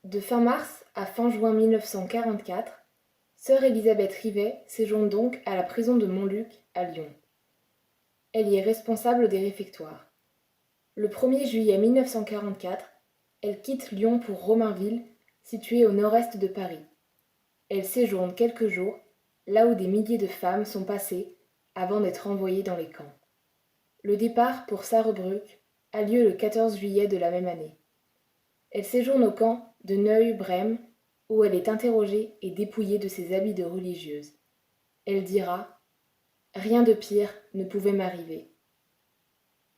De fin mars à fin juin 1944, sœur Élisabeth Rivet séjourne donc à la prison de Montluc à Lyon. Elle y est responsable des réfectoires. Le 1er juillet 1944, elle quitte Lyon pour Romainville, située au nord-est de Paris. Elle séjourne quelques jours, là où des milliers de femmes sont passées avant d'être envoyées dans les camps. Le départ pour Sarrebruck a lieu le 14 juillet de la même année. Elle séjourne au camp de Neuilly-Brême, où elle est interrogée et dépouillée de ses habits de religieuse. Elle dira « Rien de pire ne pouvait m'arriver ».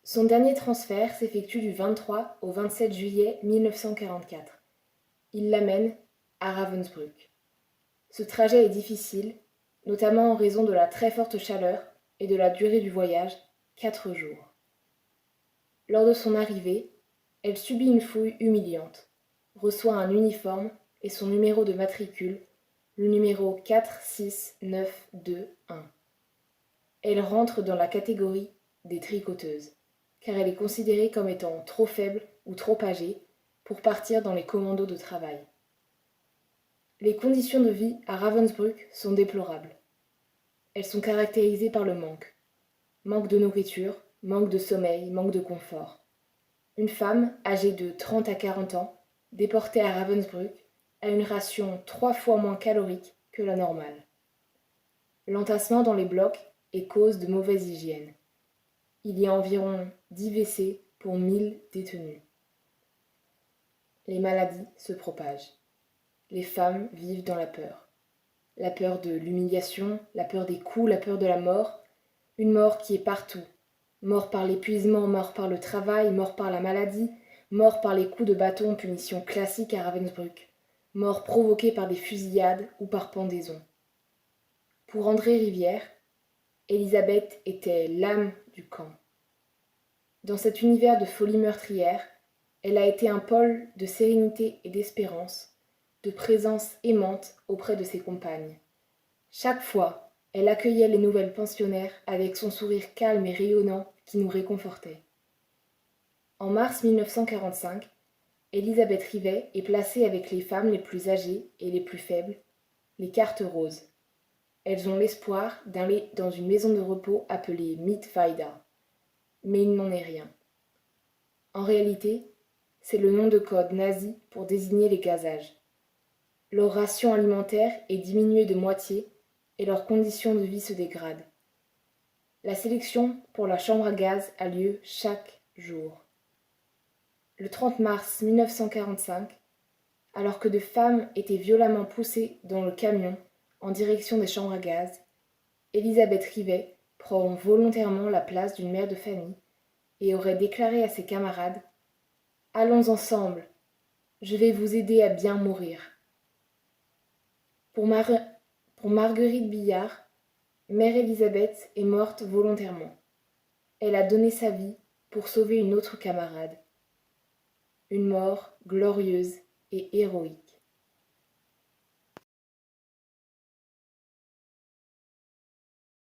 Son dernier transfert s'effectue du 23 au 27 juillet 1944. Il l'amène à Ravensbrück. Ce trajet est difficile, notamment en raison de la très forte chaleur et de la durée du voyage, 4 jours. Lors de son arrivée, elle subit une fouille humiliante, reçoit un uniforme et son numéro de matricule, le numéro 46921. Elle rentre dans la catégorie des tricoteuses, car elle est considérée comme étant trop faible ou trop âgée pour partir dans les commandos de travail. Les conditions de vie à Ravensbrück sont déplorables. Elles sont caractérisées par le manque. Manque de nourriture, manque de sommeil, manque de confort. Une femme, âgée de 30 à 40 ans, déportée à Ravensbrück, a une ration 3 fois moins calorique que la normale. L'entassement dans les blocs est cause de mauvaise hygiène. Il y a environ 10 WC pour 1000 détenus. Les maladies se propagent. Les femmes vivent dans la peur. La peur de l'humiliation, la peur des coups, la peur de la mort. Une mort qui est partout. Mort par l'épuisement, mort par le travail, mort par la maladie, mort par les coups de bâton, punition classique à Ravensbrück. Mort provoquée par des fusillades ou par pendaison. Pour André Rivière, Élisabeth était l'âme du camp. Dans cet univers de folie meurtrière, elle a été un pôle de sérénité et d'espérance, de présence aimante auprès de ses compagnes. Chaque fois, elle accueillait les nouvelles pensionnaires avec son sourire calme et rayonnant qui nous réconfortait. En mars 1945, Élisabeth Rivet est placée avec les femmes les plus âgées et les plus faibles, les cartes roses. Elles ont l'espoir d'aller dans une maison de repos appelée Mietweida. Mais il n'en est rien. En réalité, c'est le nom de code nazi pour désigner les gazages. Leur ration alimentaire est diminuée de moitié et leurs conditions de vie se dégradent. La sélection pour la chambre à gaz a lieu chaque jour. Le 30 mars 1945, alors que deux femmes étaient violemment poussées dans le camion en direction des chambres à gaz, Élisabeth Rivet prend volontairement la place d'une mère de famille et aurait déclaré à ses camarades « Allons ensemble, je vais vous aider à bien mourir ». Pour Marguerite Billard, mère Élisabeth est morte volontairement. Elle a donné sa vie pour sauver une autre camarade. Une mort glorieuse et héroïque.